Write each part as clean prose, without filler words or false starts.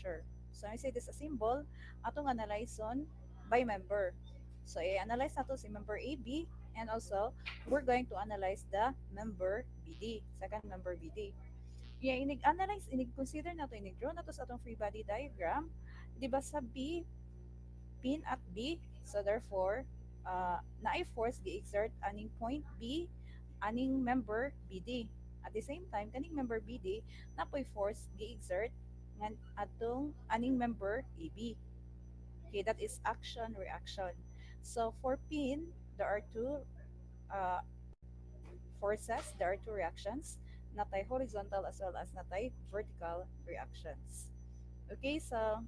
pressure. So I say this a symbol, atong analyze on by member. So i-analyze nato si member AB, and also we're going to analyze the member BD, second member BD. Yeah, inig-analyze, inig-consider nato, inig-draw nato sa atong free body diagram, di ba sa B, pin at B, so therefore, naay force gi-exert aning point B, aning member BD. At the same time, kaning member BD, napoy force gi-exert ngan atong aning member AB. Okay, that is action, reaction. So for pin, there are two uh, forces, there are two reactions, natay horizontal as well as natay vertical reactions. Okay, so so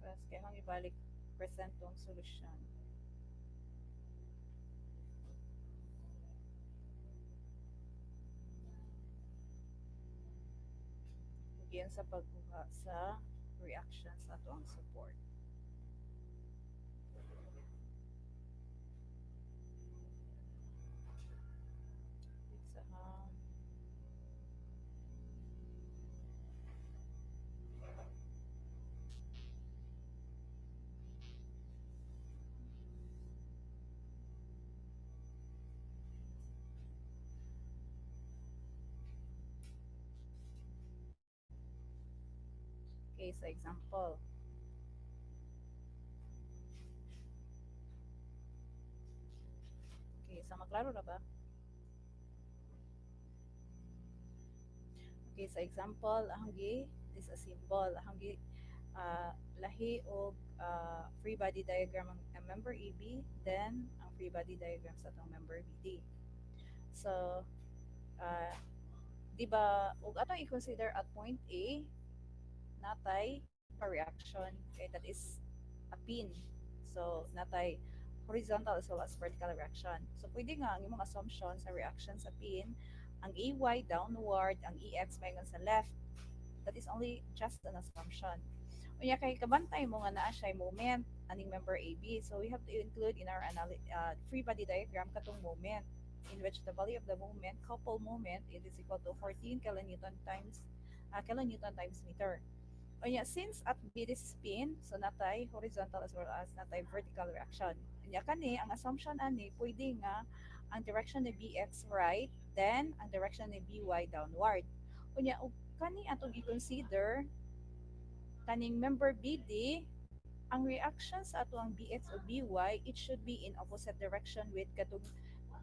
sa tapos kaya kang ibalik present tong solusyon. Again sa pagkuha sa reactions ato ang support. Sa okay, sa example. Okay, sa maklaro na ba? Okay, sa example, ahanggi is a symbol. Ahanggi lahi og free body diagram ang member AB, then ang free body diagram sa atong member BD. So, uh, di ba, ug atong i-consider at point A, natay a reaction, okay, that is a pin. So, natay horizontal as well as vertical reaction. So, pwede nga ang imong assumption sa reaction sa pin, ang AY downward, ang EX mayon sa left. That is only just an assumption. Unya kay kabantay mo nga naa siya moment aning member AB. So we have to include in our free body diagram katong moment in which the value of the moment, couple moment, it is equal to 14 kilonewton times kilonewton times meter. Unya since at B this spin, so natay horizontal as well as natay vertical reaction. Unya kani ang assumption ani pwede nga ang direction ni BX right, then ang direction ni BY downward. Unya ug kani atong i-consider kaning member BD, ang reaction sa ato ang BX o BY, it should be in opposite direction with katong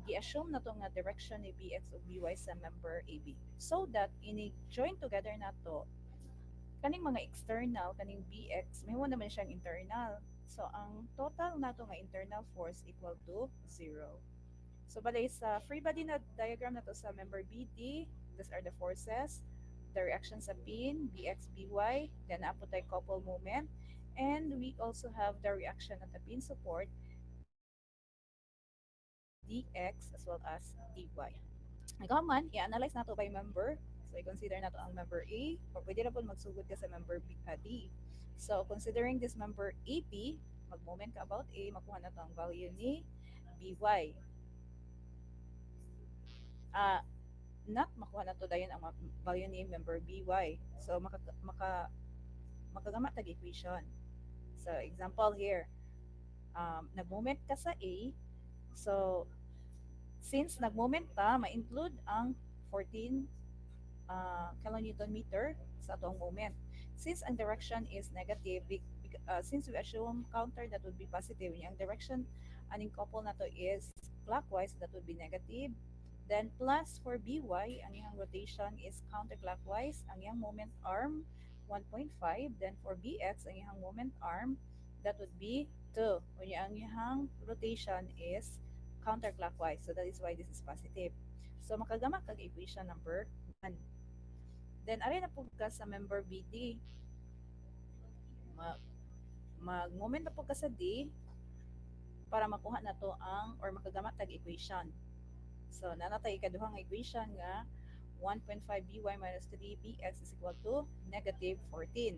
gi-assume na to nga direction ni BX o BY sa member AB. So that ini join together na to, kaning mga external, kaning BX, may mo naman siyang internal. So ang total nato nga internal force equal to 0. So balay sa free body na diagram na to sa member BD, these are the forces, the reaction sa pin, BX, BY, then apo tayo couple moment, and we also have the reaction at the pin support, DX as well as DY. Ikaw man, i-analyze nato by member. So i-consider nato ang member A, or pwede na po magsugod ka sa member B, D. So considering this member AP, mag-moment ka about A, makuha na to ang value ni BY. Ah, not makuha na to dayon ang value ni member BY. So makagama tag equation. So example here, nag-moment ka sa A, so since nag-moment ta, ma-include ang 14 kilonewton meter sa atong moment. Since ang direction is negative, since we assume counter that would be positive, ang direction aning couple na to is clockwise, that would be negative. Then plus for By, ang iyang rotation is counterclockwise, ang iyang moment arm 1.5. Then for Bx, ang iyang moment arm, that would be 2. Unya ang iyang rotation is counterclockwise. So that is why this is positive. So makagama kag equation number 1. Then ari na po ka sa member BD. Mag-moment na po ka sa D para makuha na to ang or makagama tag equation. So nanatay ikaduhang equation nga 1.5 by minus 3 bx is equal to negative 14.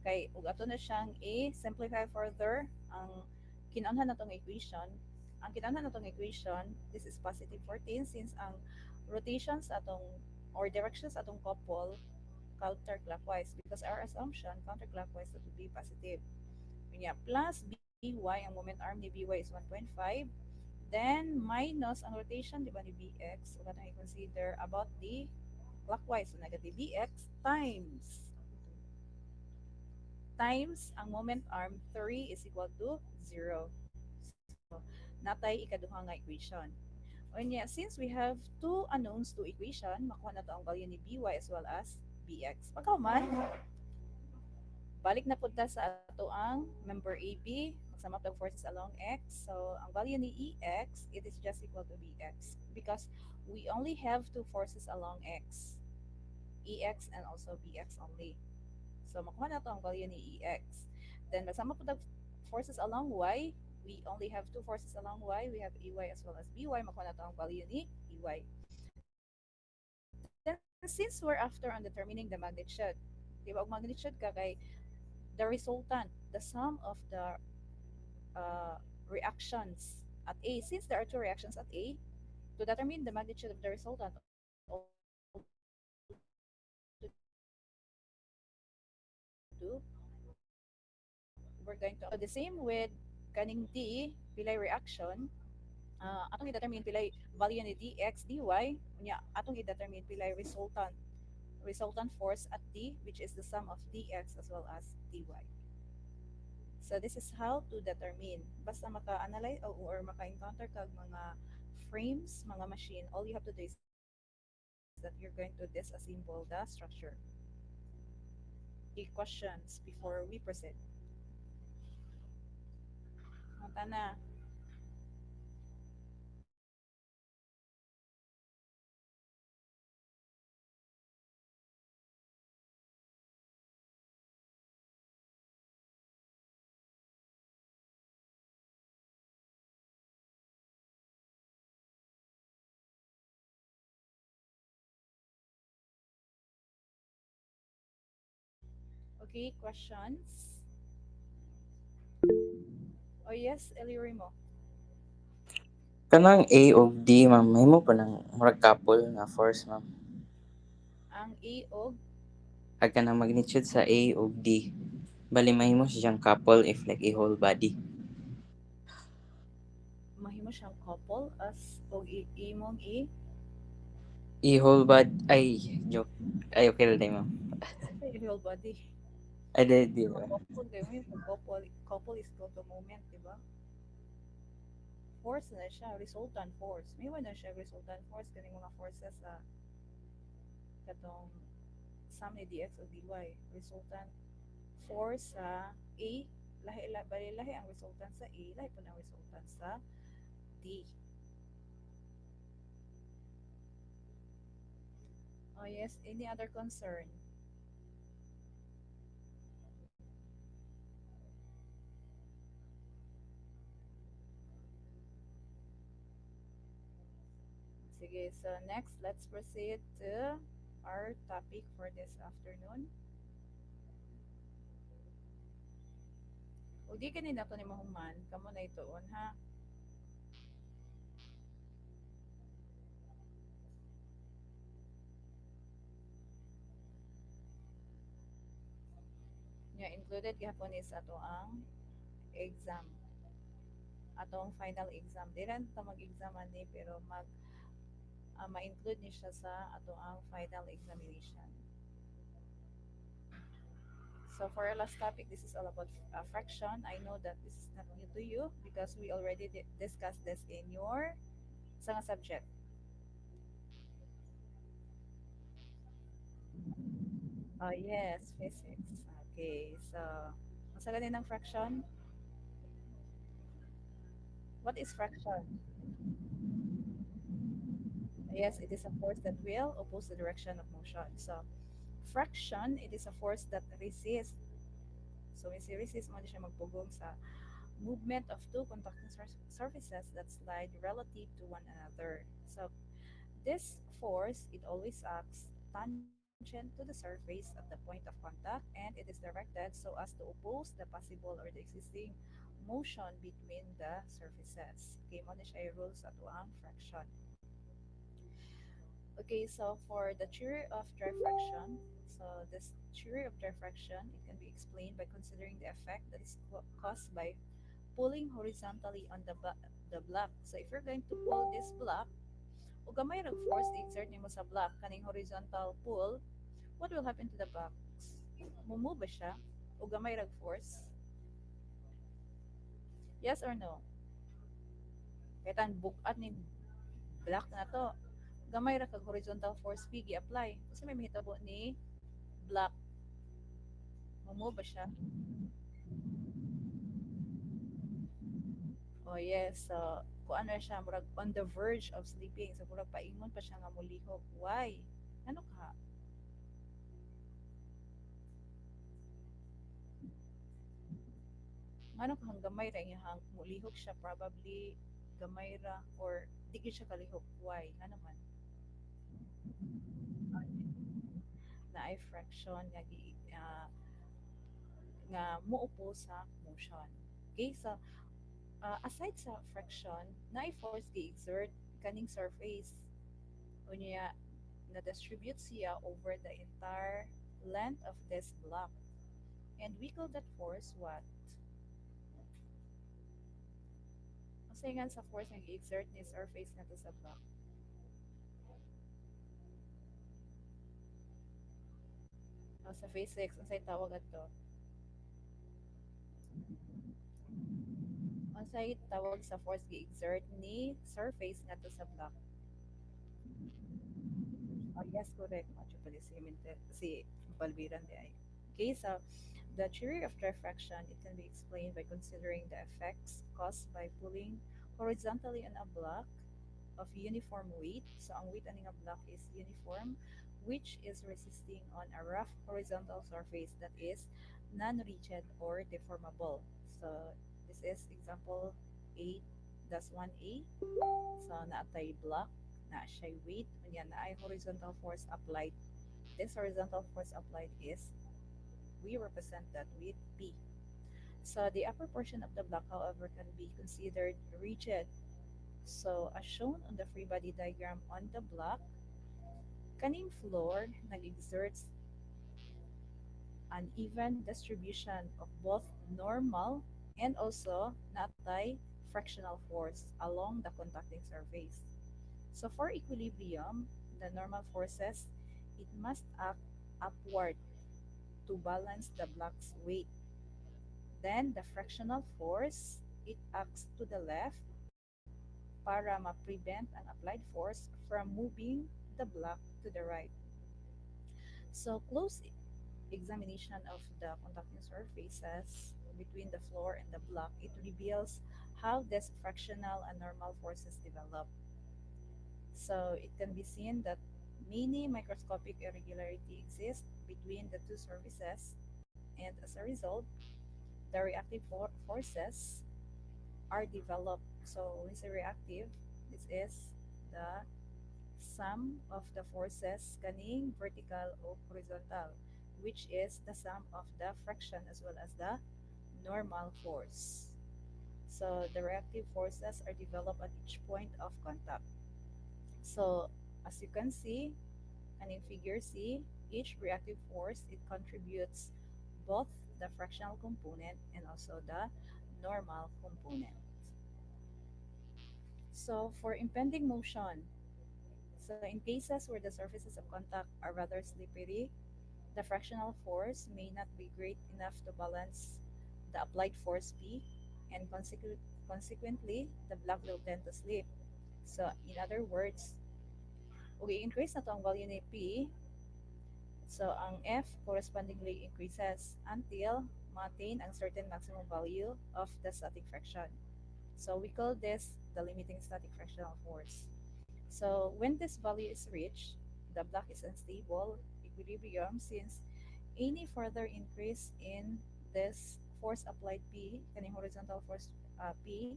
Kay ug ato na siyang i-simplify further ang kinanhan natong equation. Ang kinanhan natong equation, this is positive 14 since ang rotations atong or directions atong couple counterclockwise because our assumption counterclockwise that would be positive. Kanya plus by ang moment arm ni by is 1.5. Then minus ang rotation di ba ni bx, so katong i-consider about the clockwise, so negative bx times ang moment arm 3 is equal to 0. So, natay ikaduha nga equation. O niya, since we have two unknowns to equation, makuha na to ang value ni by as well as bx. Pagkauman, balik na punta sa ato ang member AB, magsama tag forces along x. So, ang value ni EX, it is just equal to BX because we only have two forces along x, EX and also BX only. So, makuha na to ang value ni EX. Then, magsama po tag forces along y, we only have two forces along y. We have EY as well as BY. Makuha na to ang value ni EY. Then, since we're after on determining the magnitude, di ba, magnitude ka kay the resultant, the sum of the uh, reactions at A. Since there are two reactions at A, to determine the magnitude of the resultant, all to do, we're going to, so the same with kaning D, pilay reaction, atong i-determine pilay value ni dx, dy, unya atong i-determine pilay resultant force at D, which is the sum of dx as well as dy. So this is how to determine. Basta maka-analyze or maka-encounter kag mga frames, mga machine, all you have to do is that you're going to disassemble the structure. Questions before we proceed. Mata na. Okay, questions? Oh yes, Ellery mo. Kanang A ug D, ma'am, mahimo pa ng murag couple nga force, ma'am. Ang A og Ag kanang magnitude sa A ug D. Bali mahimo siyang couple if like a whole body. mahimo siyang couple as og imong A whole body ay joke. Ay okay lang ma'am. whole body. Ay di So, ba? couple kayo mo yung couple is equal to moment, di ba? Force na siya, resultant force. May na siya resultant force kani mga forces sa katong sum ni dx o dy. Resultant force sa A, bali lahi ang resultant sa A, lahi po ang resultant sa D. Oh yes, any other concern? Sige, so next, let's proceed to our topic for this afternoon. Ug di kanina to ni mahuman, kamo na ituon ha. Nya included gihapon is ato ang exam. Atong final exam. Di ran ta mag-exam ani pero ma-include ni siya sa ato ang final examination. So for our last topic, this is all about fraction. I know that this is not new to you because we already discussed this in your sa subject. Oh yes, physics. Okay, so ang sa ng fraction, what is fraction? Yes, it is a force that will oppose the direction of motion. So fraction, it is a force that resists. So when you resist, mo siya magpugong sa movement of two conducting surfaces that slide relative to one another. So this force, it always acts tangent to the surface at the point of contact, and it is directed so as to oppose the possible or the existing motion between the surfaces. Okay, mo na siya yung rules at ang fraction. Okay, so for the theory of diffraction, so this theory of diffraction, it can be explained by considering the effect that is caused by pulling horizontally on the block. So if you're going to pull this block, o gamay rag force exert nimo sa block kaning horizontal pull, what will happen to the box? Mumove ba siya? O gamay rag force? Yes or no? Kaya tan bukat ni block na to. Gamay ra kag horizontal force pigi apply. Kasi may mahitabo ni block. Mumove ba siya? Oh yes, so kung ano siya, murag on the verge of sleeping. So murag paingon pa siya nga mulihok. Why? Ano ka? Ano ka hang gamay ra hang mulihok siya probably gamay ra or di gyud siya kalihok. Why? Ano man? Na ay fraction nga nga muupo sa motion. Okay, so aside sa friction, na ay force gi-exert kaning surface. Unya na-distribute siya over the entire length of this block. And we call that force what? Kasi nga sa force nga gi-exert ni surface na to sa block. O, sa physics, unsay tawag ato? Unsay tawag sa force gi-exert ni surface nga to sa block? Oh, yes, correct. Macho pala si Balbiran di ay. Okay, so the theory of diffraction, it can be explained by considering the effects caused by pulling horizontally on a block of uniform weight. So ang weight aning a block is uniform, which is resisting on a rough horizontal surface that is non-rigid or deformable. So this is example 8, that's 1A. So naatay block, na siya weight, unya na ay horizontal force applied. This horizontal force applied is, we represent that with P. So the upper portion of the block, however, can be considered rigid. So as shown on the free body diagram on the block, kaning floor nag-exerts an even distribution of both normal and also natay fractional force along the contacting surface. So for equilibrium, the normal forces, it must act upward to balance the block's weight. Then the fractional force, it acts to the left para ma-prevent ang applied force from moving the block to the right. So close examination of the conducting surfaces between the floor and the block, it reveals how these fractional and normal forces develop. So it can be seen that many microscopic irregularity exist between the two surfaces, and as a result, the reactive forces are developed. So when say reactive, this is the sum of the forces kaning vertical o horizontal, which is the sum of the friction as well as the normal force. So the reactive forces are developed at each point of contact. So as you can see, and in figure C, each reactive force, it contributes both the fractional component and also the normal component. So for impending motion, So in cases where the surfaces of contact are rather slippery, the fractional force may not be great enough to balance the applied force P, and consequently, the block will tend to slip. So in other words, i-increase na to ang value ni P, so ang F correspondingly increases until maintain ang certain maximum value of the static friction. So we call this the limiting static frictional force. So when this value is reached, the block is unstable equilibrium since any further increase in this force applied P, kaning horizontal force P,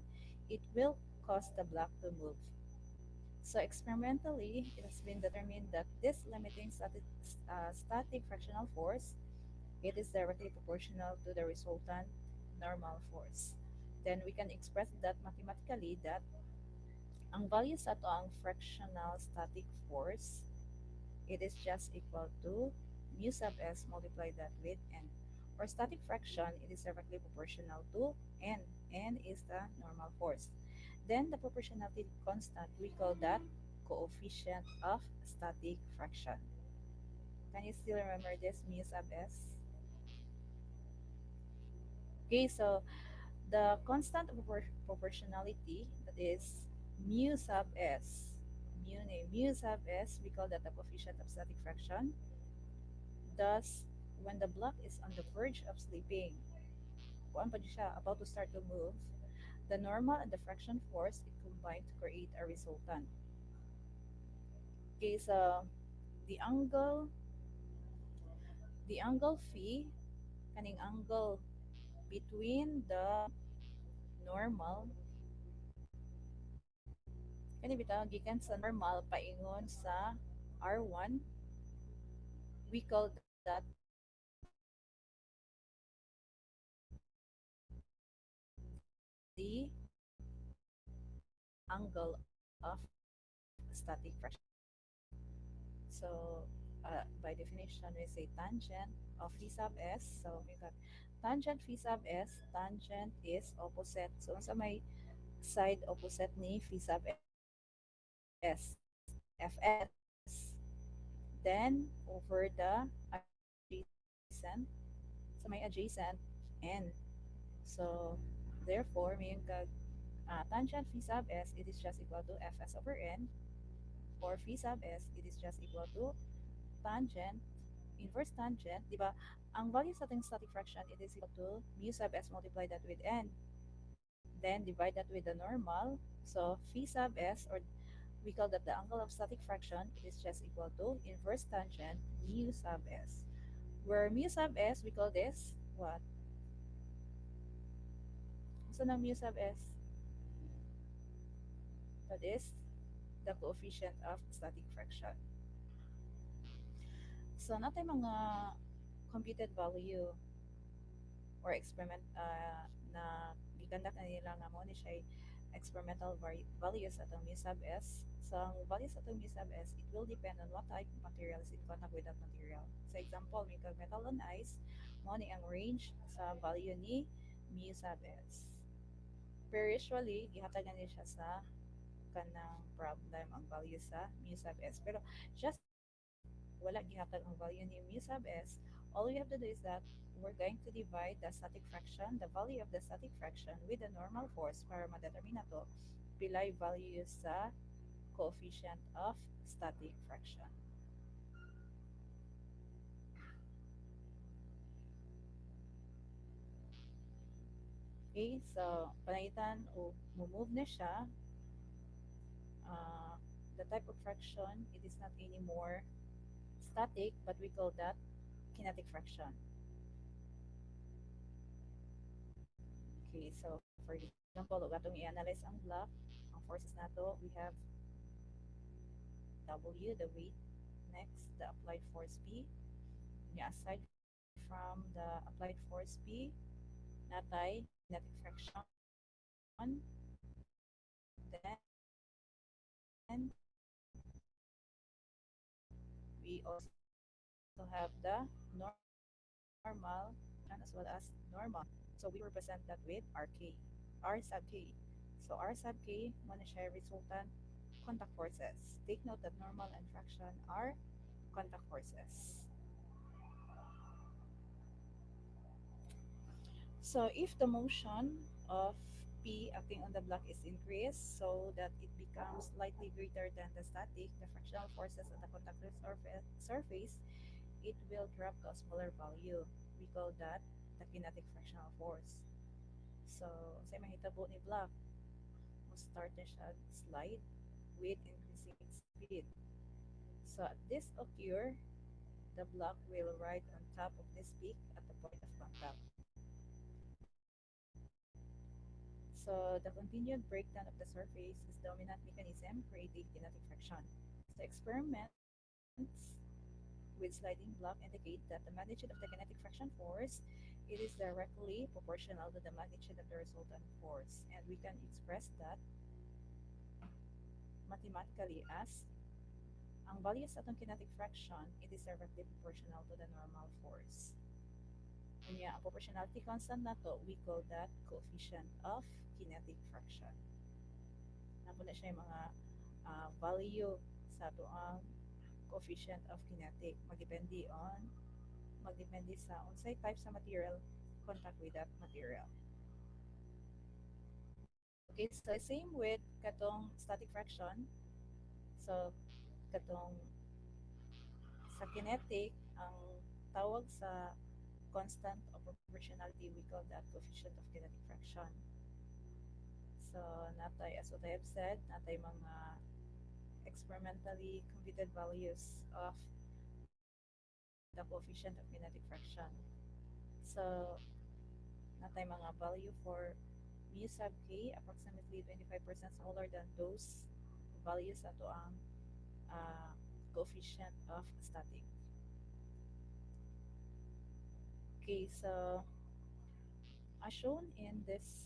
it will cause the block to move. So experimentally, it has been determined that this limiting static frictional force, it is directly proportional to the resultant normal force. Then we can express that mathematically that ang value sa to ang frictional static force, it is just equal to mu sub s multiplied that with n. For static friction, it is directly proportional to n. N is the normal force. Then the proportionality constant, we call that coefficient of static friction. Can you still remember this mu sub s? Okay, so the constant of proportionality, that is mu sub s, mu sub s, we call that the coefficient of static friction. Thus, when the block is on the verge of slipping, kuan pa siya, about to start to move, the normal and the friction force it combine to create a resultant. Okay, so the angle, the angle phi, kaning angle between the normal, kani bitaw gikan sa normal paingon sa R1, we call that the angle of static friction. So by definition, we say tangent of phi sub s. So we got tangent phi sub s. Tangent is opposite. So sa may side opposite ni phi sub s, fs. Then over the adjacent, sa may adjacent n. So therefore, may kag tangent phi sub s, it is just equal to fs over n. For phi sub s, it is just equal to tangent, inverse tangent, di ba? Ang value sa ating static fraction, it is equal to mu sub s multiply that with n. Then divide that with the normal. So phi sub s, or we call that the angle of static fraction, it is just equal to inverse tangent mu sub s. Where mu sub s, we call this what? So ng mu sub s, that is the coefficient of static friction. So natin mga computed value or experiment na gikandak na nila nga mo ni siya experimental values atong mu sub s. So ang values atong mu sub s, it will depend on what type of material is in contact with that material. Sa example, may kag metal on ice, mo ni ang range sa value ni mu sub s. Pero usually, gihatagan niya siya sa kanang problem ang value sa mu sub s. Pero just in case wala gihatag ang value ni mu sub s, all we have to do is that we're going to divide the static fraction, the value of the static fraction with the normal force para ma-determine na to pilay value sa coefficient of static fraction. Okay, so panangitan o move na siya, uh, the type of friction, it is not anymore static, but we call that kinetic friction. Okay, so for example, ug atong i-analyze ang block, ang forces nato, we have W, the weight, next the applied force P. Aside from the applied force P, natay kinetic friction, then we also have the normal as well as normal. So we represent that with RK, R sub K. So R sub K, mo na siya resultant contact forces. Take note that normal and fraction are contact forces. So if the motion of P acting on the block is increased so that it becomes slightly greater than the static, the fractional forces on the contact surface, it will drop to a smaller value. We call that the kinetic fractional force. So, sa mahitabo ni block, mo start na siya slide with increasing speed. So at this occur, the block will ride on top of this peak at the point of contact. So the continued breakdown of the surface is the dominant mechanism creating kinetic friction. So experiments with sliding block indicate that the magnitude of the kinetic friction force it is directly proportional to the magnitude of the resultant force, and we can express that mathematically as ang value sa atong kinetic fraction it is directly proportional to the normal force. Unya, ang proportionality constant nato we call that coefficient of kinetic fraction. Napo na siya yung mga value sa ato ang coefficient of kinetic magdepende sa unsay type sa material contact with that material. Okay, so same with katong static fraction. So katong sa kinetic ang tawag sa constant of proportionality we call that coefficient of kinetic fraction. So natay as what I have said, natay mga experimentally computed values of the coefficient of kinetic fraction. So natay mga value for mu sub k approximately 25% smaller than those values ato ang coefficient of static. Okay, so as shown in this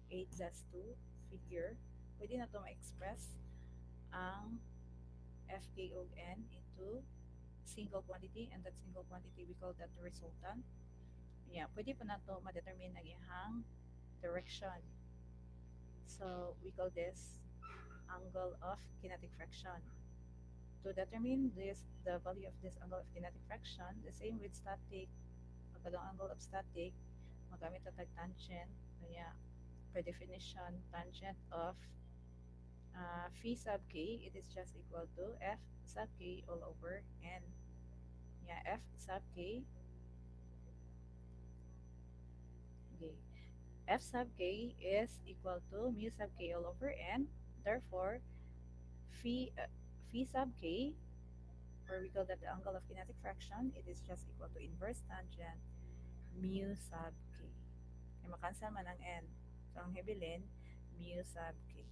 8-2 figure, pwede na ito ma-express ang Fk og N into single quantity, and that single quantity we call that the resultant. Yeah, pwede pa na ito ma-determine ang ihang direction. So we call this angle of kinetic friction. To determine the value of this angle of kinetic friction, the same with static, pagkadong angle of static, magamit na tag tangent, kaya per definition, tangent of phi sub k, it is just equal to f sub k all over n. Yeah, f sub k, okay, f sub k is equal to mu sub k all over n. Therefore, phi sub k, or we call that the angle of kinetic fraction, it is just equal to inverse tangent mu sub k. Kaya makansel man ang n. So, ang hibilin, mu sub k.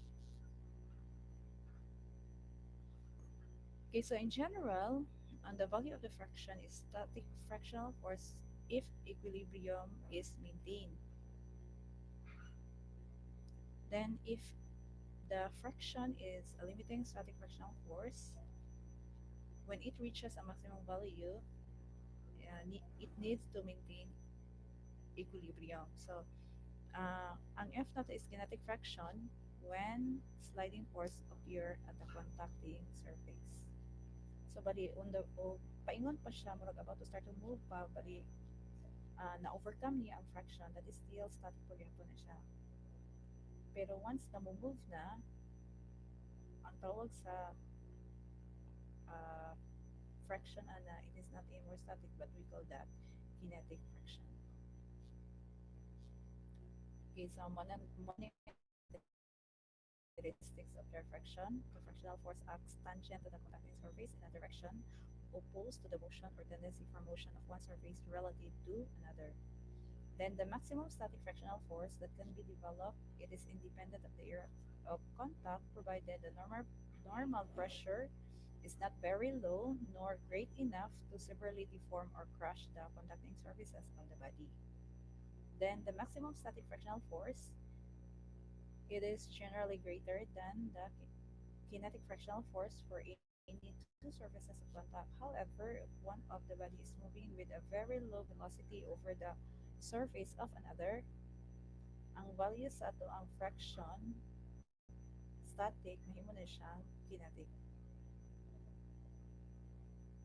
Okay, so in general, the value of the fraction is static fractional force if equilibrium is maintained. Then if the fraction is a limiting static fractional force, when it reaches a maximum value, it needs to maintain equilibrium. So, ang F nato is kinetic fraction when sliding force occur at the contacting surface. So, bali, paingon pa siya, murag about to start to move pa, bali, na-overcome niya ang fraction, that is still static pa na siya. Pero once na move na, ang tawag sa fraction ana, it is not anymore static, but we call that kinetic fraction. Okay, so characteristics of their fraction. The fractional force acts tangent to the contacting surface in a direction opposed to the motion or tendency for motion of one surface relative to another. Then the maximum static fractional force that can be developed, it is independent of the area of contact, provided the normal pressure is not very low nor great enough to severely deform or crush the conducting surfaces on the body. Then the maximum static fractional force, it is generally greater than the kinetic fractional force for any two surfaces of contact. However, if one of the body is moving with a very low velocity over the surface of another, ang value sa ato ang fraction static, mahimo na siyang kinetic.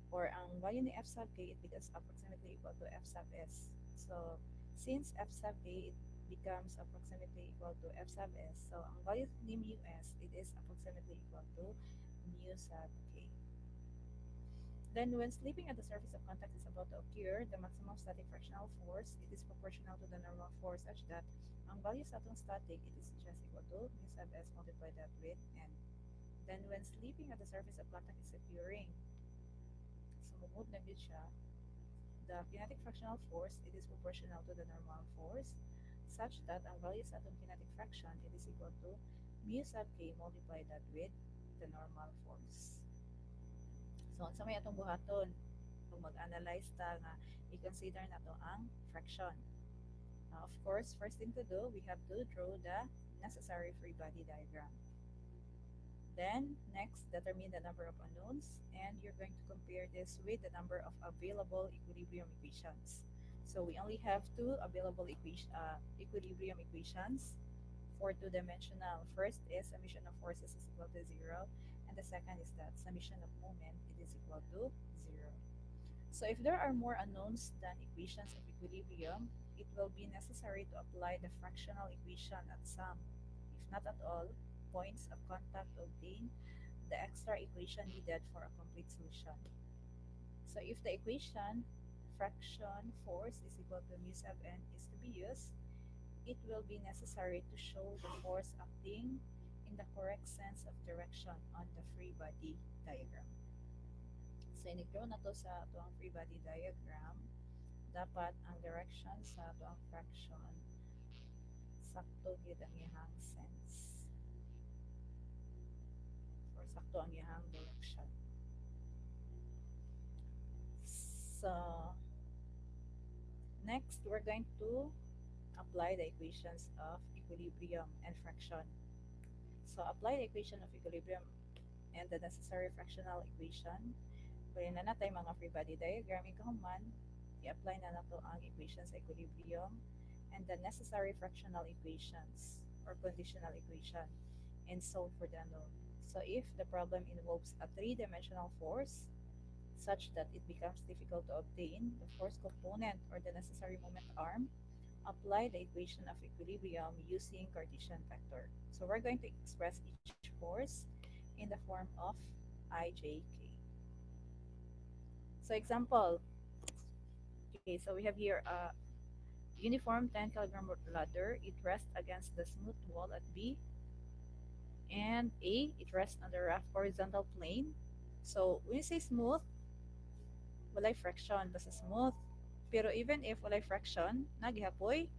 Or ang value ni f sub k, it becomes approximately equal to f sub s. So, since f sub k, it becomes approximately equal to f sub s, so ang value ni mu s, it is approximately equal to mu sub k. Then, when slipping at the surface of contact is about to occur, the maximum static frictional force, it is proportional to the normal force such that ang value sa atong static, it is just equal to mu sub s multiplied that with n. Then, when slipping at the surface of contact is occurring, sumugod na gid siya, the kinetic fractional force, it is proportional to the normal force such that ang value sa atong kinetic fraction, it is equal to mu sub k multiplied that with the normal force. So, unsa may atong buhaton kung mag-analyze ta nga i-consider nato ang fraction. Of course, first thing to do, we have to draw the necessary free body diagram. Then, next, determine the number of unknowns, and you're going to compare this with the number of available equilibrium equations. So, we only have two available equilibrium equations for two-dimensional. First is summation of forces is equal to 0, and the second is that summation of moment, it is equal to 0. So, if there are more unknowns than equations of equilibrium, it will be necessary to apply the fractional equation at some, if not at all, points of contact to obtain the extra equation needed for a complete solution. So if the equation fraction force is equal to mu sub n is to be used, it will be necessary to show the force acting in the correct sense of direction on the free body diagram. So inigro na to sa atoang free body diagram, dapat ang direction sa atoang fraction sakto gid ang iyang sense. Or sakto ang iyang direction. So, next, we're going to apply the equations of equilibrium and fraction. So, apply the equation of equilibrium and the necessary fractional equation. Kaya na natin mga free body diagram, ikahuman, i-apply na nato ang equations sa equilibrium and the necessary fractional equations or conditional equation and solve for the unknown. So if the problem involves a three-dimensional force such that it becomes difficult to obtain the force component or the necessary moment arm, apply the equation of equilibrium using Cartesian vector. So we're going to express each force in the form of ijk. So example, okay, so we have here a uniform 10 kilogram ladder. It rests against the smooth wall at B, and A, it rests on the rough horizontal plane. So when you say smooth, walay friction, basta smooth. Pero even if walay friction, nagihapoy,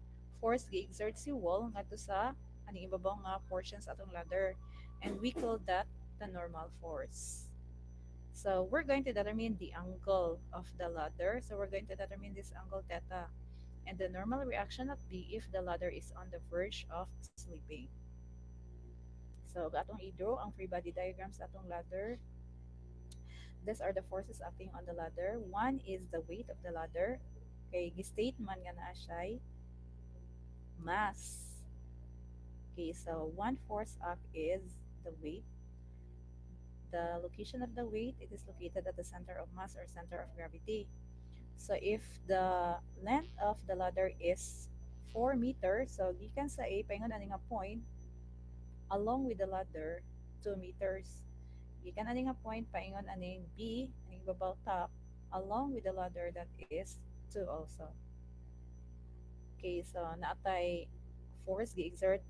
force gi-exert si wall ngadto sa aning ibabaw nga portions atong ladder. And we call that the normal force. So we're going to determine the angle of the ladder. So we're going to determine this angle theta and the normal reaction at B if the ladder is on the verge of slipping. So atong i-draw ang free body diagram sa atong ladder. These are the forces acting on the ladder. One is the weight of the ladder. Okay, gi-state man nga naa siya mass. Okay, so one force act is the weight. The location of the weight, it is located at the center of mass or center of gravity. So if the length of the ladder is 4 meters, so gikan sa A, paingon ani nga point, along with the ladder, 2 meters. Gikan ani nga point, paingon aning B, aning babaw top, along with the ladder that is 2 also. Okay, so naatay force gi-exert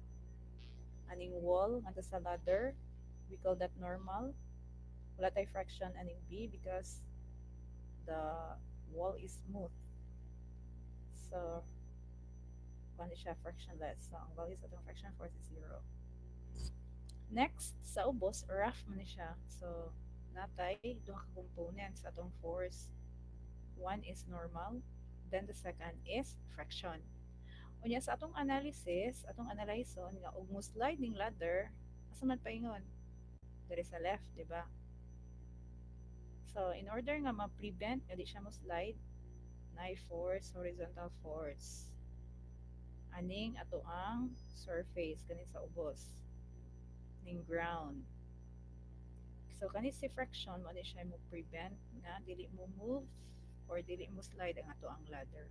aning wall ngadto sa ladder. We call that normal. Wala tay fraction aning B because the wall is smooth. So, kung siya fractionless. So, ang value sa itong fraction force is 0. Next, sa ubos, rough man siya. So, natay duha ka components sa itong force. One is normal, then the second is fraction. Unya sa atong analysis, atong analyson nga ug mo slide ning ladder, asa man paingon? Diri sa left, di ba? So, in order nga ma-prevent nga di siya mo slide, na force, horizontal force. Aning ato ang surface kanit sa ubos. ning ground. So kani si friction mo ni siya mo prevent nga dili mo move or dili mo slide ang ato ang ladder.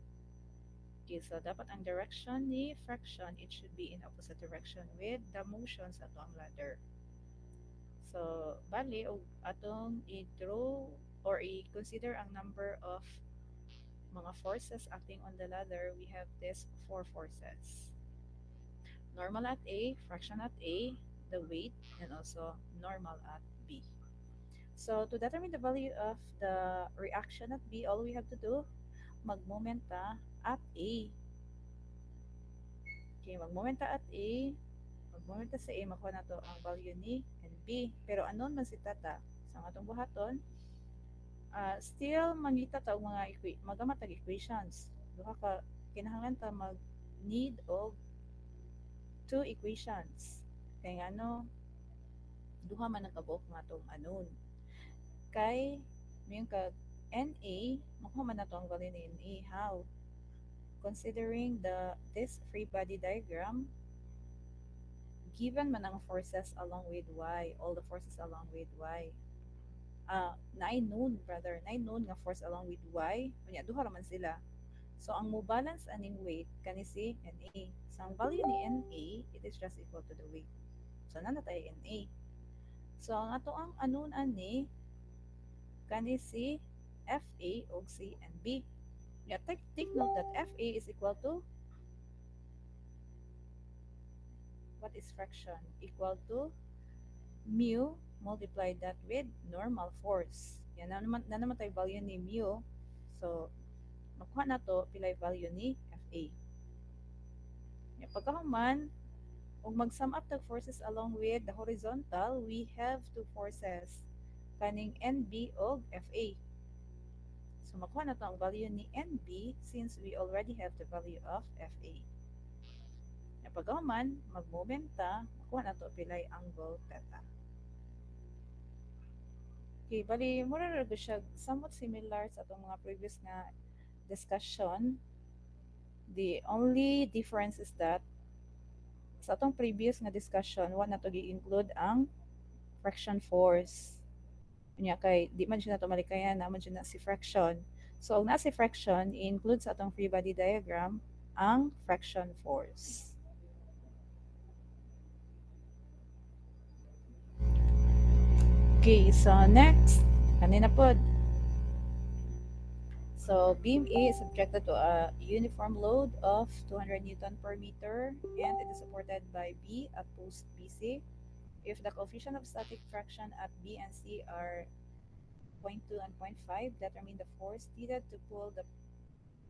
Okay, so dapat ang direction ni friction, it should be in opposite direction with the motion sa ato ang ladder. So, bali, og atong i-draw or i-consider ang number of mga forces acting on the ladder, we have these four forces. Normal at A, fraction at A, the weight, and also normal at B. So, to determine the value of the reaction at B, all we have to do, magmomenta at A. Okay, magmomenta at A, magmomenta sa A, makuha na to ang value ni and B. Pero anon man si tata, sa atong buhaton, still mangita ta og mga magamatag equations. Duha ka kinahanglan ta mag need of two equations. Kay ngano duha man ang kabuok nga atong anon. Kay mayon ka NA, makuha man nato ang value ni NA. How? Considering this free body diagram, given man ang forces along with Y, all the forces along with Y, 9 brother, 9 nga force along with Y, unya duha ra man sila. So ang mo balance aning weight kani si NA. So ang value ni NA, it is just equal to the weight. So na tayo NA. So ang ato ang anon ani kani si FA ug si NB. Yeah, take note that FA is equal to what is fraction? Equal to mu multiply that with normal force. Yan na naman tayo value ni mu. So makuha na to pilay value ni FA. Yan, pagkahuman, kung mag-sum up the forces along with the horizontal, we have two forces, kaning NB og FA. So makuha na to ang value ni NB since we already have the value of FA. Yan, pagkahuman, mag-momenta, makuha na to pilay angle theta. Okay, bali, mura ra siya somewhat similar sa itong mga previous nga discussion. The only difference is that sa atong previous nga discussion, wa na to gi-include ang friction force. Unya kay di man siya nato malikayan, naman siya na si fraction. So ang na si fraction, i-include sa atong free body diagram ang friction force. Okay, so next, kanina pod. So beam A is subjected to a uniform load of 200 Newton per meter and it is supported by B at post BC. If the coefficient of static fraction at B and C are 0.2 and 0.5, determine the force needed to pull the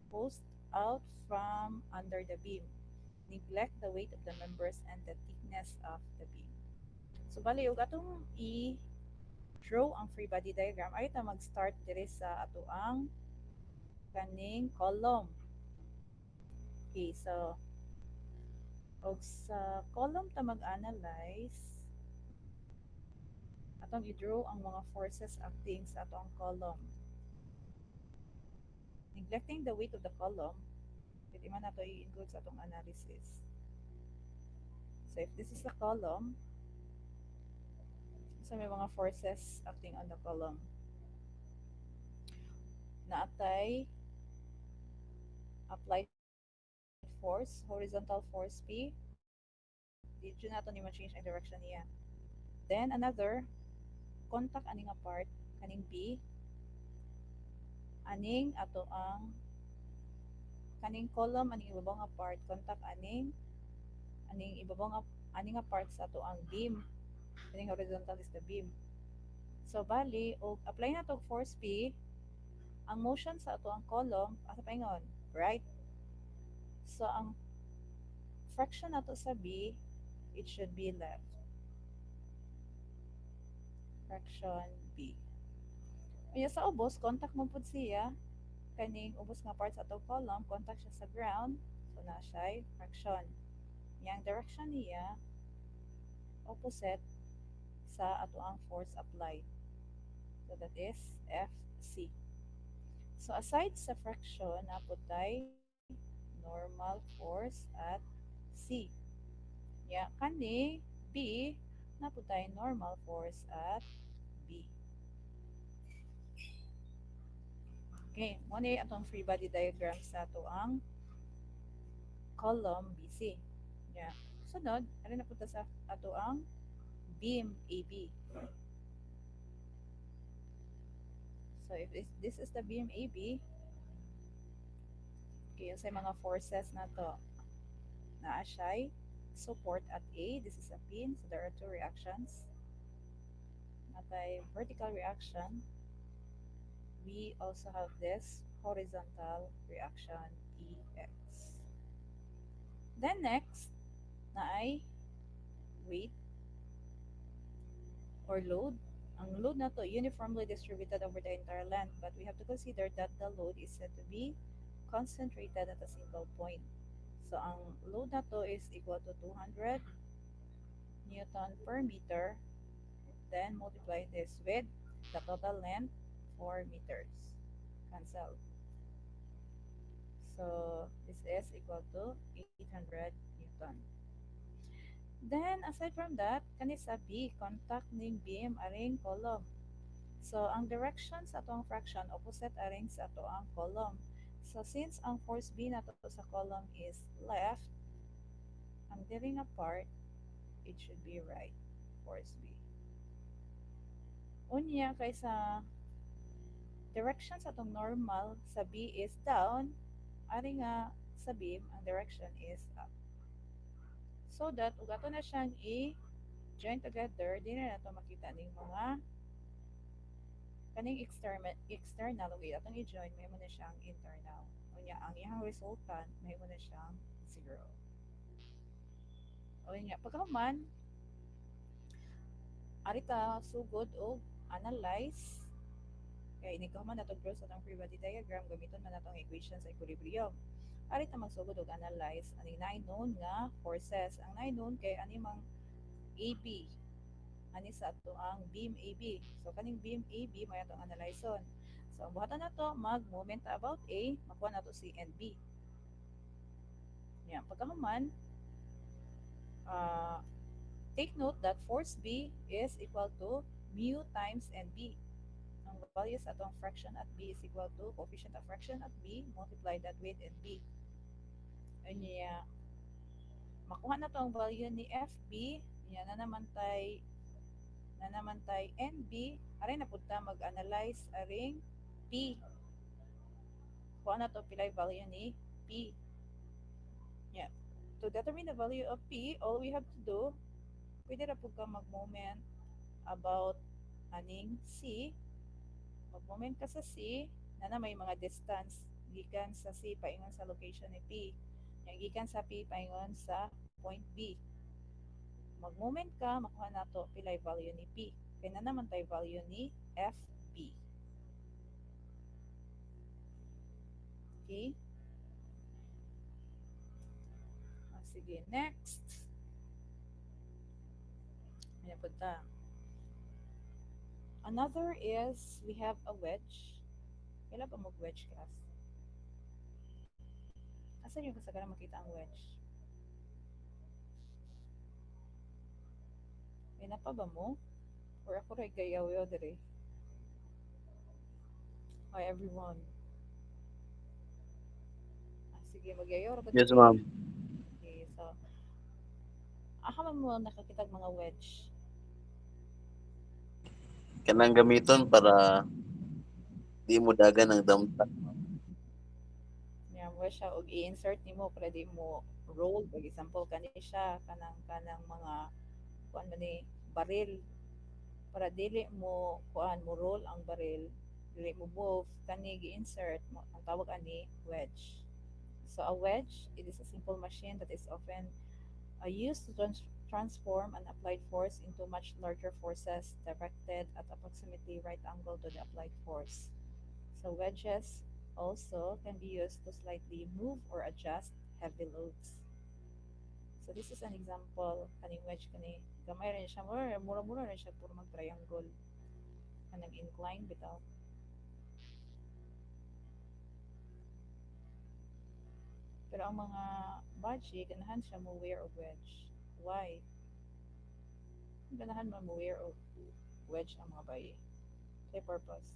post out from under the beam. Neglect the weight of the members and the thickness of the beam. So bali, yung atong i-draw ang free body diagram, ay ta mag-start dire sa ato ang kaning column. Okay, so og sa column ta mag-analyze, atong i-draw ang mga forces acting sa atong column. Neglecting the weight of the column, pwede man nato i-include sa atong analysis. So if this is the column, so may mga forces acting on the column. Naatay applied force, horizontal force P. Dito nato ni ma-change ang direction niya. Then another, contact aning nga part, kaning B, aning ato ang kaning column, aning ibabaw nga part, contact aning ibabaw nga aning nga part sa ato ang beam. Kaning horizontal is the beam. So bali, og apply na to force P, ang motion sa ato ang column, asa paingon, right? So ang fraction nato sa B, it should be left. Fraction B. Kaya sa ubos, contact mo po siya, kaning ubos nga part sa ato column, contact siya sa ground, so na siya fraction. Yang direction niya, opposite sa ato ang force applied. So that is FC. So aside sa fraction, naputay normal force at C. Yeah, kani B, na po tayo normal force at B. Okay, muna atong free body diagram sa ato ang column BC. Yeah. Sunod, ano na punta sa ato ang beam AB. So if this is the beam AB, okay, yung sa mga forces na to na siya'y support at A. This is a pin, so there are two reactions. Natay vertical reaction. We also have this horizontal reaction EX. Then next, na ay weight or load. Ang load na to uniformly distributed over the entire length, but we have to consider that the load is said to be concentrated at a single point. So ang load na to is equal to 200 Newton per meter. Then multiply this with the total length 4 meters. Cancel. So this is equal to 800 Newton. Then aside from that, kani sa B, contact ning beam aring column. So ang direction sa atong fraction opposite aring sa ato ang column. So since ang force B na to sa column is left, ang diri nga part, it should be right. Force B. Unya kaysa direction sa atong normal sa B is down, ari nga sa beam ang direction is up. So that ug ato na siyang i-join together, di na nato makita ning mga kaning external ug atong i-join may mo na siyang internal. Unya ang iyang resultant may mo na siyang 0. Unya pagkahuman ari ta sugod og analyze kay ini kahuman nato draw sa atong free body diagram gamiton man natong equation sa equilibrium. Ari ta magsugod og analyze ani nine known nga forces. Ang nine known kay ani mang AB ani sa ato ang beam AB. So kaning beam AB may atong analyzon. So ang buhatan nato mag moment about A, makuha nato C and B. Yan pagkahuman uh, take note that force B is equal to mu times NB. Ang value sa atong fraction at B is equal to coefficient of fraction at B multiply that with NB. Unya makuha na to ang value ni FB, yan na naman tay NB, aray na punta mag-analyze aring P. Kuha na to pilay value ni P. Yeah. To determine the value of P, all we have to do, pwede na po ka mag-moment about aning C. Mag-moment ka sa C, na may mga distance gikan sa C paingon sa location ni P. Yang gikan sa P paingon sa point B. Mag-moment ka, makuha na to pilay value ni P. Kaya na naman tayo value ni FB. Okay? Sige, next. Ayan punta. Another is, we have a wedge. Kailan pa mag-wedge class? Asan yung kasagaran makita ang wedge? May pa ba mo? Or ako rin gayaw-yaw dire? Hi everyone. Sige, magyayaw ra ba Yes, dire? ma'am. Okay, so, aha man mo nakakitag mga wedge. Kanang gamiton para di mo dagan ang damta. Nga mo siya og i-insert nimo para di mo roll. For example, kani siya kanang mga kuan man ni baril para dili mo kuan mo roll ang baril, dili mo move kani gi-insert mo ang tawag ani wedge. So a wedge, it is a simple machine that is often used to transform an applied force into much larger forces directed at approximately right angle to the applied force. So wedges also can be used to slightly move or adjust heavy loads. So this is an example kaning wedge kani gamay rin siya mura-mura rin siya puro mag triangle kanang incline bitaw. Pero ang mga budgie ganahan siya mo wear og wedge. Why? Ganahan mamuwir o wedge ang mga bayi. Kay purpose.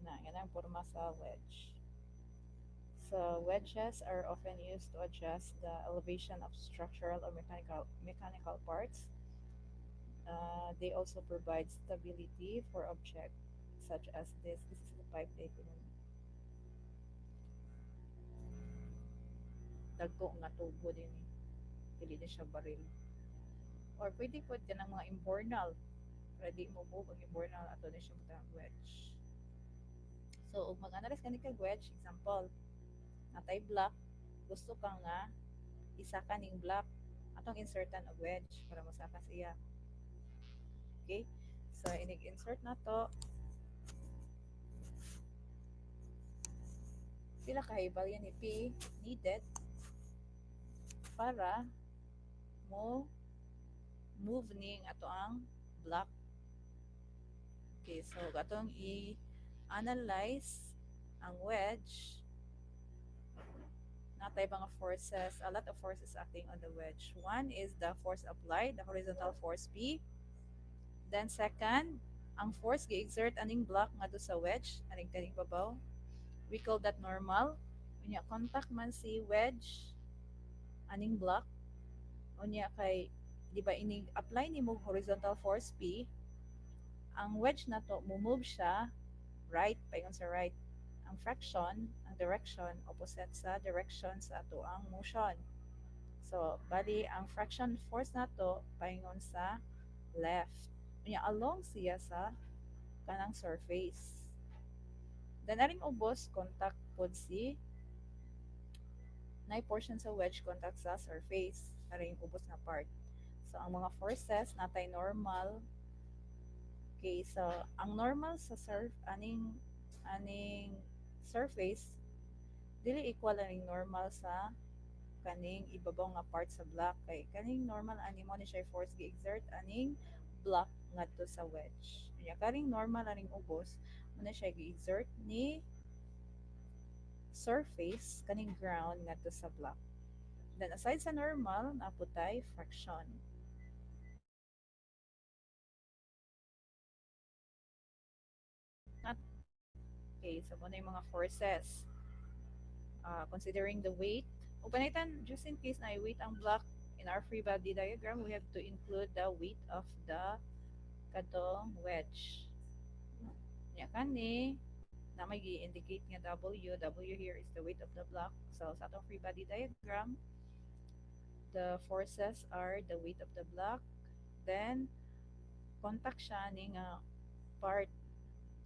Na, yan ang porma sa wedge. So wedges are often used to adjust the elevation of structural or mechanical parts. They also provide stability for objects such as this. This is the pipe they dagko nga tubo din eh. Dili din siya baril. Or pwede po ka ng mga imbornal. Ready mo po pag imbornal ato na siya butang wedge. So, ug mag-analyze ka ni kag wedge, example, natay block, gusto ka nga isa ka ning block atong insertan og wedge para masaka siya. Okay? So, inig-insert na to. Pila ka value ni P needed para mo move ning ato ang block. Okay, so atong i-analyze ang wedge. Natay mga forces, a lot of forces acting on the wedge. One is the force applied, the horizontal force P. Then second, ang force gi-exert aning block ngadto sa wedge, aning kaning babaw. We call that normal. Unya contact man si wedge aning block. Unya kay di ba ini apply nimo horizontal force P, ang wedge na to move siya right paingon sa right. Ang fraction, ang direction opposite sa direction sa ato ang motion. So bali ang fraction force na to paingon sa left. Unya along siya sa kanang surface. Then aring ubos contact pod si na portion sa wedge contact sa surface aring ubos na part. So ang mga forces natay normal. Okay, so ang normal sa aning surface dili equal aning normal sa kaning ibabaw nga part sa block kay kaning normal ani mo ni siya force gi-exert aning block ngadto sa wedge. Unya kaning normal aning ubos mo na siya gi-exert ni surface kaning ground ngadto sa block. Then aside sa normal, naputay fraction. Okay, so muna yung mga forces. Considering the weight, o panitan, just in case na i-weight ang block in our free body diagram, we have to include the weight of the katong wedge. Nya kani, na may gi-indicate nga W. W here is the weight of the block. So sa atong free body diagram, the forces are the weight of the block. Then, contact siya ni nga part.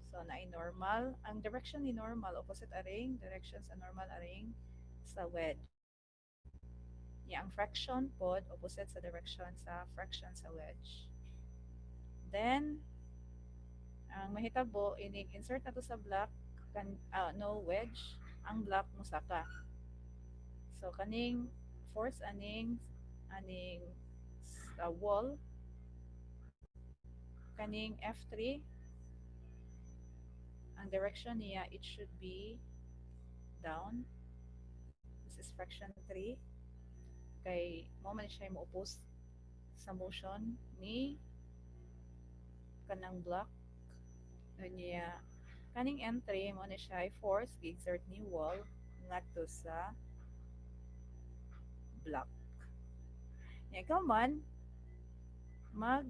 So, na normal. Ang direction ni normal, opposite aring, direction sa normal aring sa wedge. Ya, ang fraction pod, opposite sa direction sa fraction sa wedge. Then, ang mahitabo, inig-insert na to sa block, no wedge, ang block musaka. So, kaning force aning wall, kaning F3, ang direction niya, it should be down. This is fraction 3. Kay mo man siya mo oppose sa motion ni kanang block. Niya kaning entry mo na siya force gi-exert ni wall ngadto sa block. Nya ikaw man mag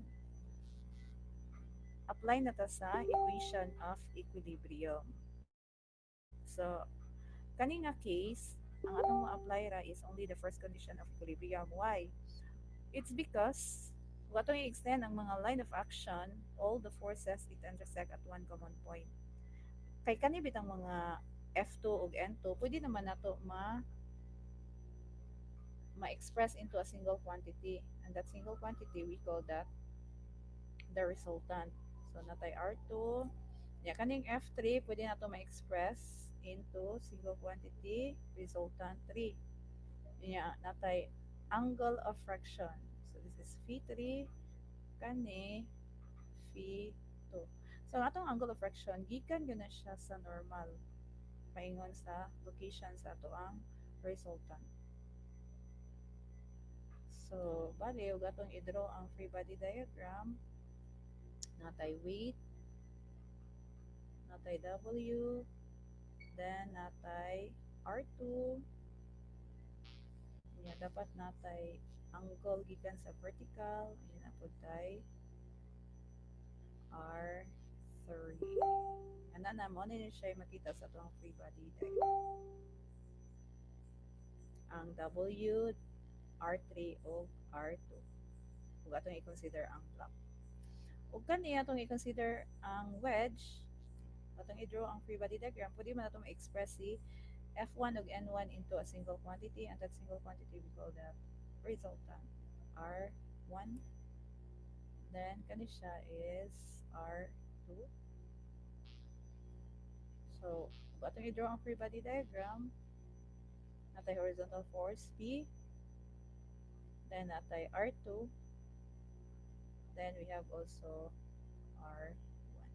apply na ta sa equation of equilibrium. So, kani nga case, ang atong ma-apply ra is only the first condition of equilibrium. Why? It's because kung atong i-extend ang mga line of action, all the forces it intersect at one common point. Kay kani bitang mga F2 ug N2, pwede naman nato ma-express into a single quantity. And that single quantity, we call that the resultant. So, natay R2. Ya, kaning F3, pwede na ito ma-express into single quantity, resultant 3. Ya, natay angle of fraction. So, this is phi3, kani phi2. So, atong angle of fraction, gikan yun na siya sa normal. Paingon sa location sa ato ang resultant. So, bali, ug atong i-draw ang free body diagram. Natay weight, natay W, then natay R2. Nya dapat natay angle gikan sa vertical, ayun na pud tay R3. Ana na mo ni siya makita sa atong free body diagram. Ang W, R3 o R2. Ug atong i-consider ang flap. Ug kani atong i-consider ang wedge, atong i-draw ang free body diagram, pwede man atong ma-express si F1 ug N1 into a single quantity, and that single quantity we call the resultant R1. Then kani siya is R2. So, kung atong i-draw ang free body diagram, natay horizontal force P, then natay R2, then we have also R1.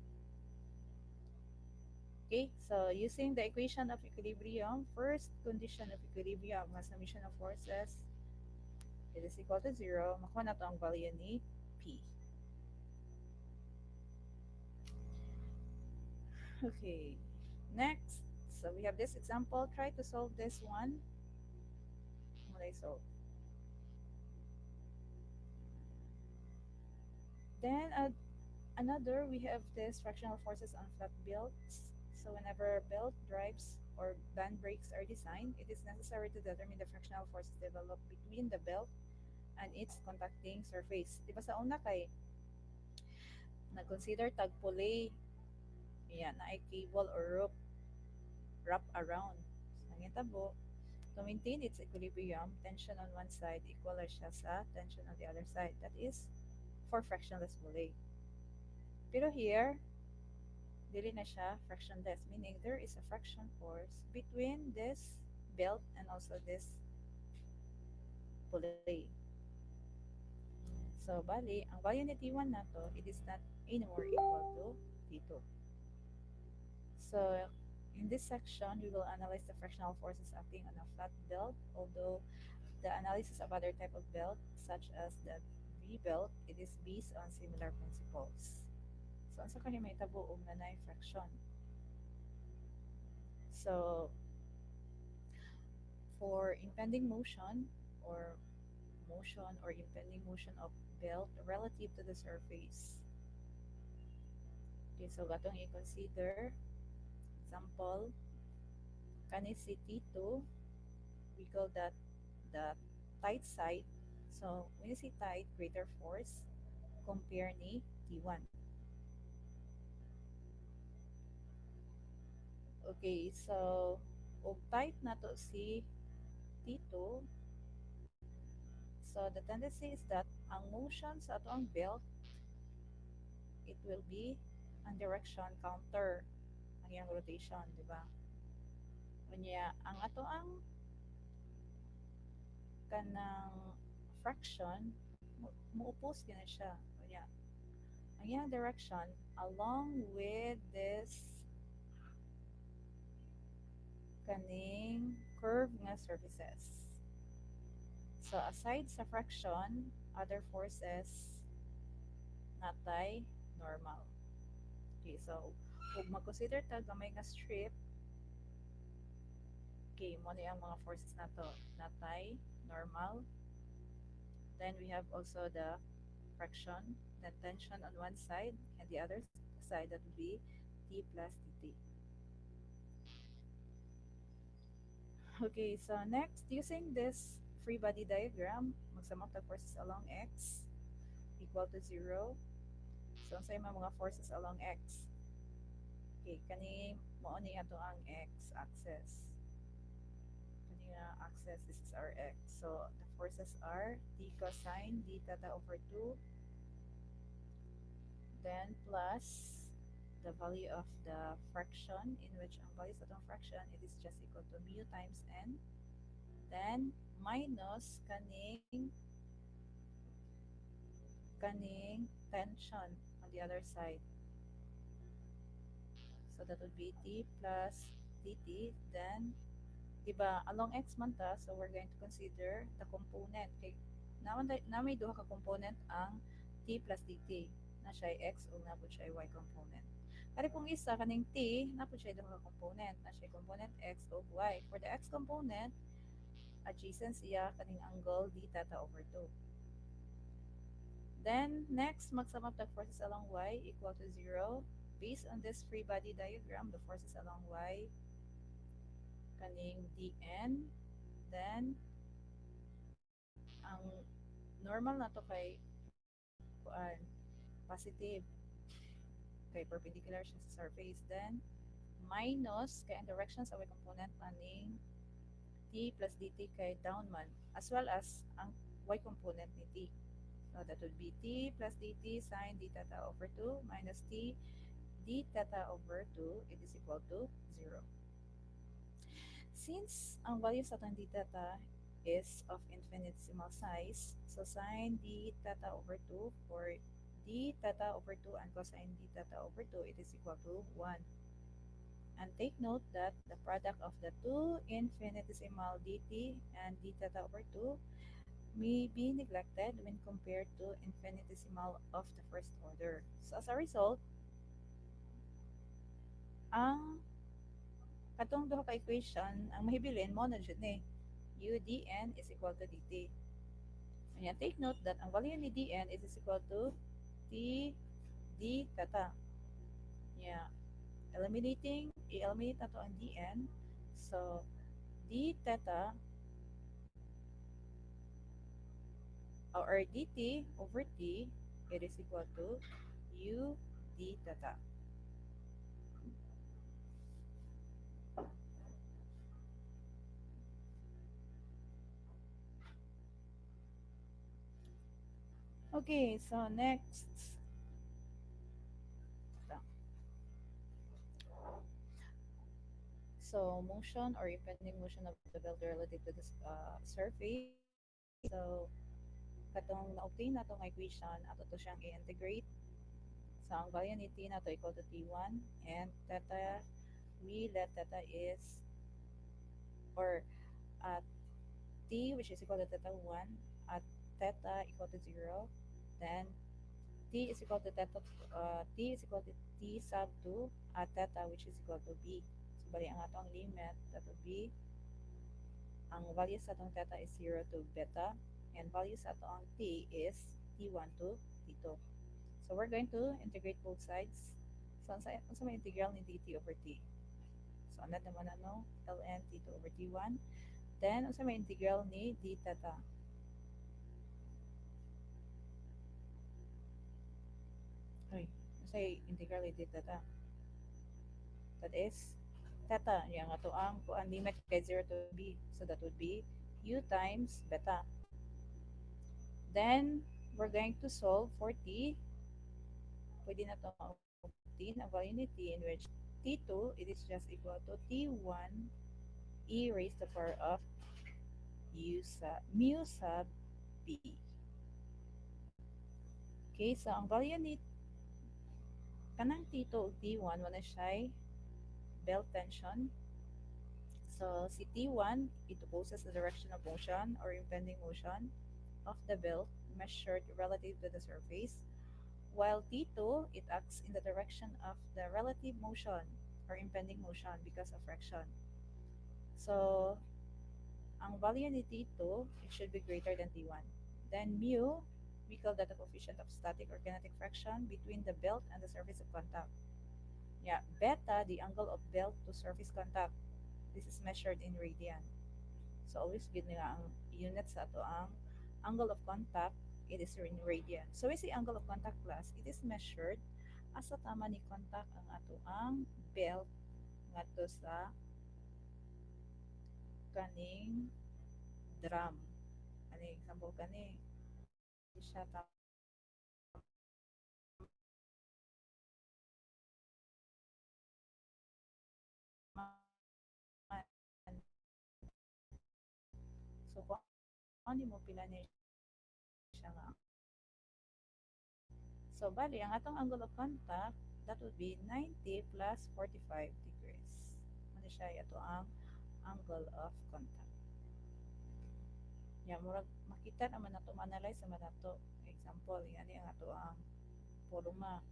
Okay, so using the equation of equilibrium, first condition of equilibrium, ang summation of forces, it is equal to 0, makuha na to ang value ni P. Okay, next, so we have this example. Try to solve this one. What I solve. Then another, we have this fractional forces on flat belts. So whenever a belt drives or band brakes are designed, it is necessary to determine the fractional forces developed between the belt and its contacting surface. Diba sa una kay nag-consider tag pulley, yan, na ay cable or rope wrap around. So, nangitabo, to maintain its equilibrium, tension on one side equal siya sa tension on the other side. That is for fractionless pulley. Pero here, dili na siya fractionless, meaning there is a friction force between this belt and also this pulley. So, bali, ang value ni T1 na to, it is not anymore equal to T2. So, in this section, we will analyze the fractional forces acting on a flat belt, although the analysis of other type of belt, such as the V-belt, it is based on similar principles. So, ang sa kanya may tabo og nanay fraction. So, for impending motion or impending motion of belt relative to the surface. Okay, so gatong i-consider example kani si T2, we call that the tight side. So when you see tight, greater force compare ni T1. Okay, so og tight na to si T2. So the tendency is that ang motion sa ato ang belt, it will be ang direction counter ang iyang rotation, di ba? Unya, ang ato ang kanang fraction, muupos gina siya. Unya, ang iyang direction along with this kaning curve nga surfaces. So aside sa fraction, other forces natay normal. Okay, so kung mag-consider ta gamay nga strip, okay, mo na ang mga forces na to. Natay normal. Then we have also the fraction, the tension on one side, and the other side that would be T plus Tt. Okay, so next, using this free body diagram, magsama ta forces along x equal to 0. So, sa mga forces along x. Okay, kani mo ni ato ang x axis. Kani nga axis, this is our x. So, the forces are t cosine d theta over 2, then plus the value of the fraction, in which ang value sa itong fraction, it is just equal to mu times n, then minus kaning tension on the other side. So that would be t plus dt. Then, diba, along x man ta, so we're going to consider the component. Okay, na may duha ka component ang t plus dt na siya x o na po siya y component. Kaya kung isa kaning t na po siya duha ka component na siya component x o y. For the x component, adjacent siya kaning angle d theta over 2. Then next, magsum up the forces along y equal to 0. Based on this free body diagram, the forces along y kaning dn, then ang normal na to kay kuan positive kay perpendicular siya sa surface, then minus kay ang direction sa y component kaning t plus dt kay down man, as well as ang y component ni t. So that would be t plus dt sine d theta over 2 minus t d theta over 2, it is equal to 0. Since ang value sa itong d theta is of infinitesimal size, so sine d theta over 2 for d theta over 2 and cosine d theta over 2, it is equal to 1. And take note that the product of the two infinitesimal dt and d theta over 2 may be neglected when compared to infinitesimal of the first order. So as a result, ang katong duha ka equation, ang mahibilin mo na dyan u dn is equal to dt. And take note that ang value ni dn is equal to t d theta. Yeah. I-eliminate na to ang dn. So, d theta or dt over t, it is equal to u d theta. Okay, so next. So, motion or impending motion of the belt relative to the surface. So, katong na-obtain na itong equation, ato to siyang i-integrate. So, ang value ni t na to equal to t1 and theta, we let theta is, or at t which is equal to theta 1 at theta equal to 0, then t is equal to theta, t is equal to t sub 2 at theta which is equal to b. So, bali ang atong limit, that would be, ang value sa atong theta is 0 to beta, and value sa atong t is t1 to t2. So, we're going to integrate both sides. So, sa may integral ni dt over t. So, ano naman ano, ln t2 over t1. Then, sa may integral ni d theta. Ay, sa integral ni d theta. That is theta. Yang ato ang kuan limit kay 0 to b. So, that would be u times beta. Then, we're going to solve for t. Pwede na itong obtain ang value ni t in which t2, it is just equal to t1 e raised to the power of mu sub b. Okay, so ang value ni kanang t2 ug t1 wala siya belt tension. So si t1 it opposes the direction of motion or impending motion of the belt measured relative to the surface, while t2 it acts in the direction of the relative motion or impending motion because of friction. So ang value ni t2 it should be greater than t1. Then mu, we call that the coefficient of static or kinetic friction between the belt and the surface of contact. Yeah, beta, the angle of belt to surface contact. This is measured in radian. So always good nga ang unit sa ato ang angle of contact, it is in radian. So we say angle of contact class, it is measured as sa tama ni contact ang ato ang belt ngadto sa kaning drum. Ano example kani? Siya tama. So kung ano mo pila ni siya nga. So bali ang atong angle of contact that would be 90 plus 45 degrees. Ano siya ato ang angle of contact. Ya, murag makita naman nato ma-analyze naman nato. Example, yan ang ato ang forma.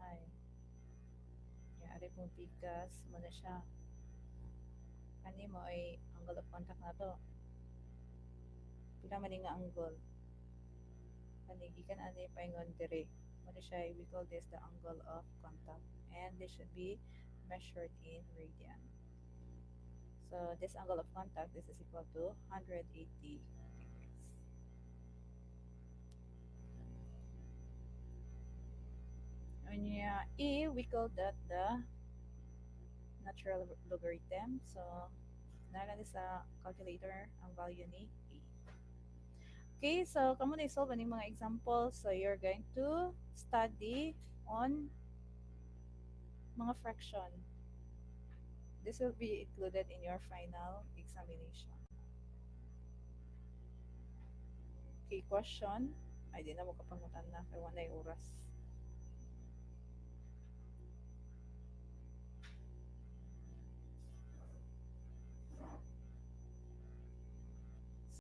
Ay, ya ari pong bigas mo na siya. Kani mo ay angle of contact na to. Pila man nga angle. Kani gikan ani paingon dire. Mo na siya, we call this the angle of contact. And this should be measured in radian. So this angle of contact, this is equal to 180 degrees. And E, we call that the natural logarithm. So, nalagay sa calculator ang value ni E. Okay, so kamo na isolve ang mga examples. So, you're going to study on mga fraction. This will be included in your final examination. Okay, question. Ay, di na mo kapangutan na. Kaya 1 oras.